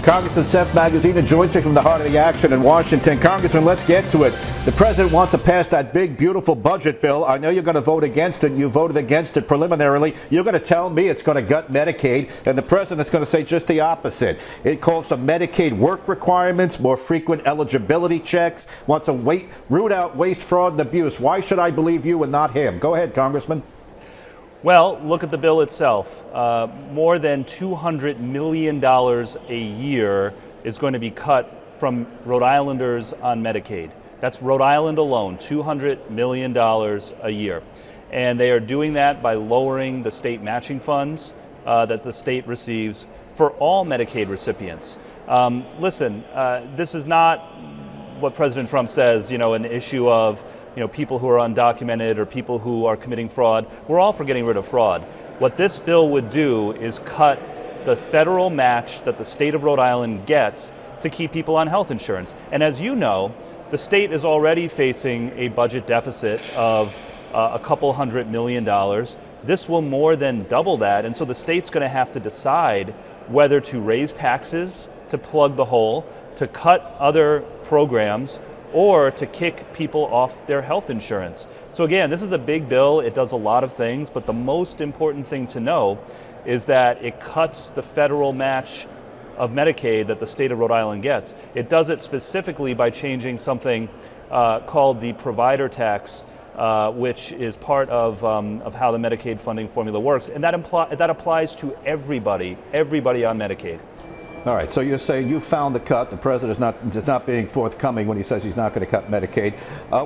Congressman Seth Magaziner joins me from the heart of the action in Washington. Congressman, let's get to it. The president wants to pass that big, beautiful budget bill. I know you're going to vote against it. You voted against it preliminarily. You're going to tell me it's going to gut Medicaid, and the president's going to say just the opposite. It calls for Medicaid work requirements, more frequent eligibility checks, wants to root out waste, fraud, and abuse. Why should I believe you and not him? Go ahead, Congressman. Well, look at the bill itself. More than $200 million a year is going to be cut from Rhode Islanders on Medicaid. That's Rhode Island alone, $200 million a year. And they are doing that by lowering the state matching funds that the state receives for all Medicaid recipients. Listen, this is not what President Trump says, an issue of people who are undocumented or people who are committing fraud. We're all for getting rid of fraud. What this bill would do is cut the federal match that the state of Rhode Island gets to keep people on health insurance. And as you know, the state is already facing a budget deficit of a couple $100 million. This will more than double that, and so the state's going to have to decide whether to raise taxes to plug the hole, to cut other programs, or to kick people off their health insurance. So again, this is a big bill. It does a lot of things, but the most important thing to know is that it cuts the federal match of Medicaid that the state of Rhode Island gets. It does it specifically by changing something called the provider tax, which is part of how the Medicaid funding formula works, and that applies to everybody on Medicaid. All right, so you're saying you found the cut. The president is not being forthcoming when he says he's not going to cut Medicaid.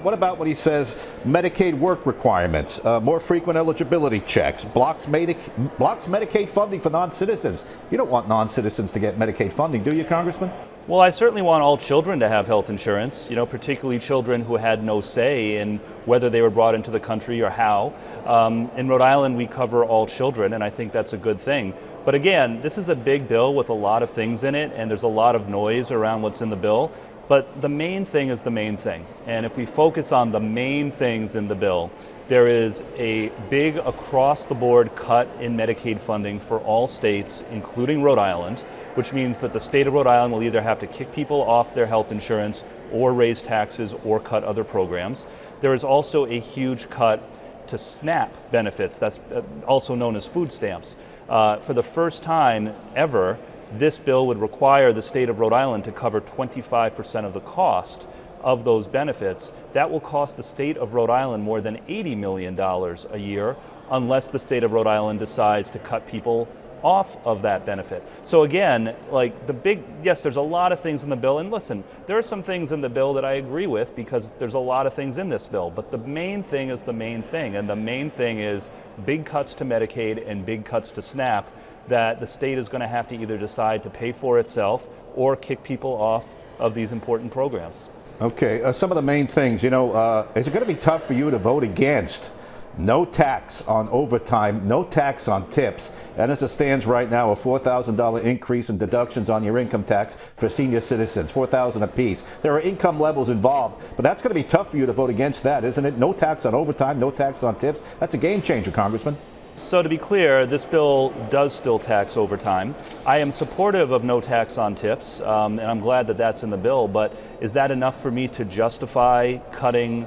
What about when he says Medicaid work requirements, more frequent eligibility checks, blocks Medicaid funding for non-citizens? You don't want non-citizens to get Medicaid funding, do you, Congressman? Well, I certainly want all children to have health insurance, particularly children who had no say in whether they were brought into the country or how. In Rhode Island, we cover all children, and I think that's a good thing. But again, this is a big bill with a lot of things in it, and there's a lot of noise around what's in the bill. But the main thing is the main thing. And if we focus on the main things in the bill, there is a big across-the-board cut in Medicaid funding for all states, including Rhode Island, which means that the state of Rhode Island will either have to kick people off their health insurance or raise taxes or cut other programs. There is also a huge cut to SNAP benefits, that's also known as food stamps. For the first time ever, this bill would require the state of Rhode Island to cover 25% of the cost of those benefits. That will cost the state of Rhode Island more than $80 million a year unless the state of Rhode Island decides to cut people off of that benefit. So again, yes, there's a lot of things in the bill, and listen, there are some things in the bill that I agree with because there's a lot of things in this bill, but the main thing is the main thing, and the main thing is big cuts to Medicaid and big cuts to SNAP that the state is going to have to either decide to pay for itself or kick people off of these important programs. Okay, some of the main things, is it going to be tough for you to vote against no tax on overtime, no tax on tips, and as it stands right now, a $4,000 increase in deductions on your income tax for senior citizens, $4,000 apiece. There are income levels involved, but that's going to be tough for you to vote against that, isn't it? No tax on overtime, no tax on tips. That's a game changer, Congressman. So to be clear, this bill does still tax overtime. I am supportive of no tax on tips, and I'm glad that that's in the bill, but is that enough for me to justify cutting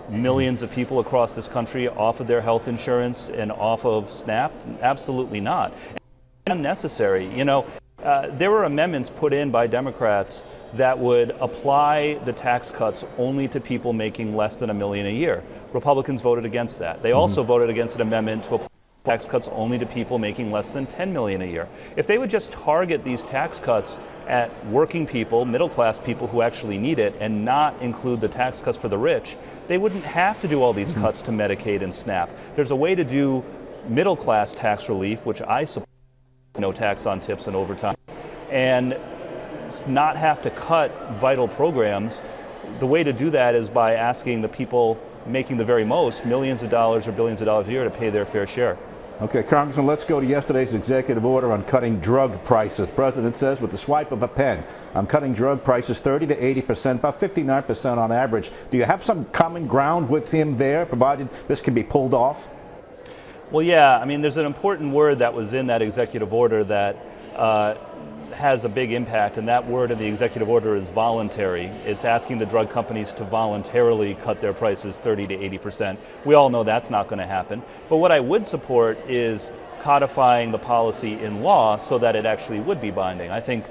millions of people across this country off of their health insurance and off of SNAP? Absolutely not. And unnecessary. There were amendments put in by Democrats that would apply the tax cuts only to people making less than $1 million a year. Republicans voted against that. They also voted against an amendment to apply tax cuts only to people making less than $10 million a year. If they would just target these tax cuts at working people, middle-class people who actually need it, and not include the tax cuts for the rich, they wouldn't have to do all these cuts to Medicaid and SNAP. There's a way to do middle-class tax relief, which I support, no tax on tips and overtime, and not have to cut vital programs. The way to do that is by asking the people making the very most, millions of dollars or billions of dollars a year, to pay their fair share. Okay, Congressman, let's go to yesterday's executive order on cutting drug prices. The president says with the swipe of a pen, I'm cutting drug prices 30 to 80%, about 59% on average. Do you have some common ground with him there, provided this can be pulled off? Well, yeah. I mean, there's an important word that was in that executive order that has a big impact, and that word in the executive order is voluntary. It's asking the drug companies to voluntarily cut their prices 30 to 80%. We all know that's not going to happen. But what I would support is codifying the policy in law so that it actually would be binding. I think,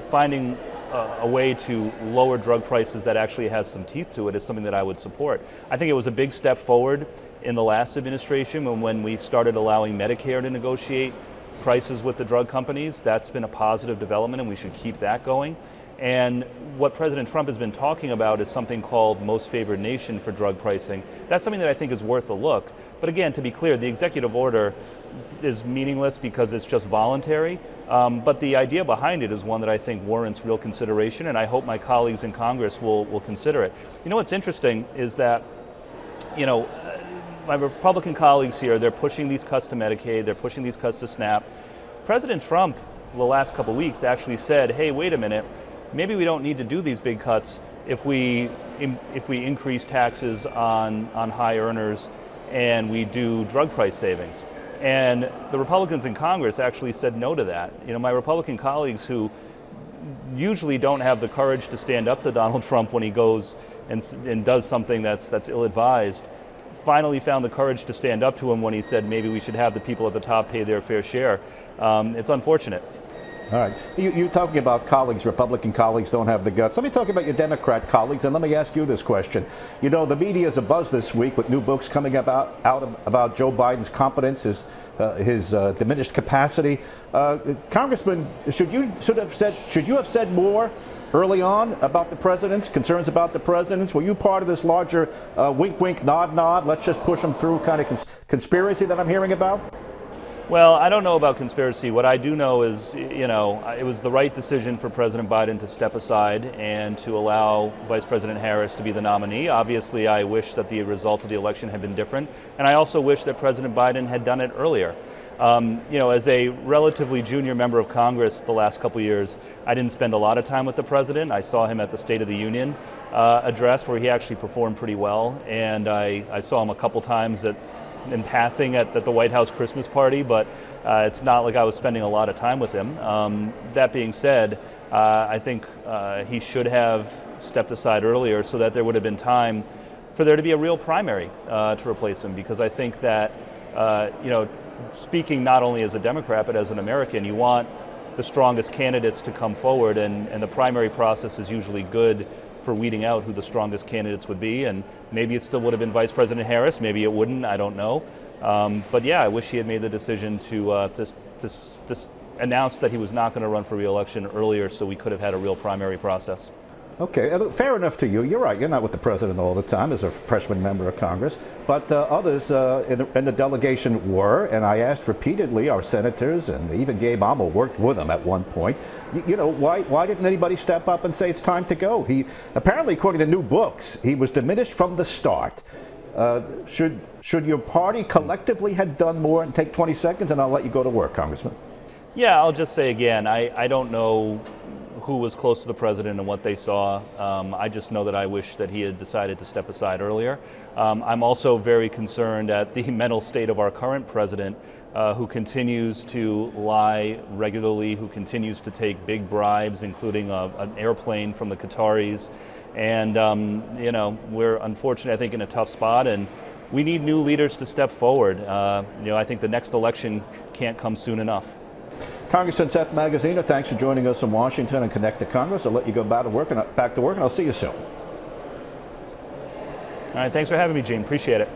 finding a way to lower drug prices that actually has some teeth to it is something that I would support. I think it was a big step forward in the last administration when we started allowing Medicare to negotiate prices with the drug companies. That's been a positive development, and we should keep that going. And what President Trump has been talking about is something called most favored nation for drug pricing. That's something that I think is worth a look. But again, to be clear, the executive order is meaningless because it's just voluntary. But the idea behind it is one that I think warrants real consideration, and I hope my colleagues in Congress will consider it. What's interesting is that, my Republican colleagues here, they're pushing these cuts to Medicaid, they're pushing these cuts to SNAP. President Trump, the last couple of weeks, actually said, hey, wait a minute, maybe we don't need to do these big cuts if we increase taxes on high earners and we do drug price savings. And the Republicans in Congress actually said no to that. My Republican colleagues who usually don't have the courage to stand up to Donald Trump when he goes and does something that's ill-advised, finally found the courage to stand up to him when he said maybe we should have the people at the top pay their fair share. It's unfortunate. All right. You're talking about colleagues, Republican colleagues don't have the guts. Let me talk about your Democrat colleagues, and let me ask you this question. The media is abuzz this week with new books coming out about Joe Biden's competence, his diminished capacity. Congressman, should you have said more early on about the president's concerns about the president's? Were you part of this larger wink, wink, nod, nod, let's just push them through kind of conspiracy that I'm hearing about? Well, I don't know about conspiracy. What I do know is, it was the right decision for President Biden to step aside and to allow Vice President Harris to be the nominee. Obviously, I wish that the result of the election had been different, and I also wish that President Biden had done it earlier. As a relatively junior member of Congress the last couple of years, I didn't spend a lot of time with the president. I saw him at the State of the Union address where he actually performed pretty well, and I saw him a couple times in passing at the White House Christmas party, but it's not like I was spending a lot of time with him. That being said, I think he should have stepped aside earlier so that there would have been time for there to be a real primary to replace him, because I think that, speaking not only as a Democrat but as an American, you want the strongest candidates to come forward, and the primary process is usually good for weeding out who the strongest candidates would be. And maybe it still would have been Vice President Harris, maybe it wouldn't, I don't know. But yeah, I wish he had made the decision to announce that he was not going to run for re-election earlier, so we could have had a real primary process. Okay, fair enough to you. You're right. You're not with the president all the time as a freshman member of Congress, but others in the delegation were, and I asked repeatedly, our senators, and even Gabe Amo worked with them at one point, why didn't anybody step up and say it's time to go? He apparently, according to new books, he was diminished from the start. Should your party collectively have done more? And take 20 seconds and I'll let you go to work, Congressman. Yeah, I'll just say again, I don't know who was close to the president and what they saw. I just know that I wish that he had decided to step aside earlier. I'm also very concerned at the mental state of our current president, who continues to lie regularly, who continues to take big bribes, including an airplane from the Qataris. And, we're unfortunately, I think, in a tough spot, and we need new leaders to step forward. I think the next election can't come soon enough. Congressman Seth Magaziner, thanks for joining us in Washington and Connect to Congress. I'll let you go back to work, and I'll see you soon. All right, thanks for having me, Gene. Appreciate it.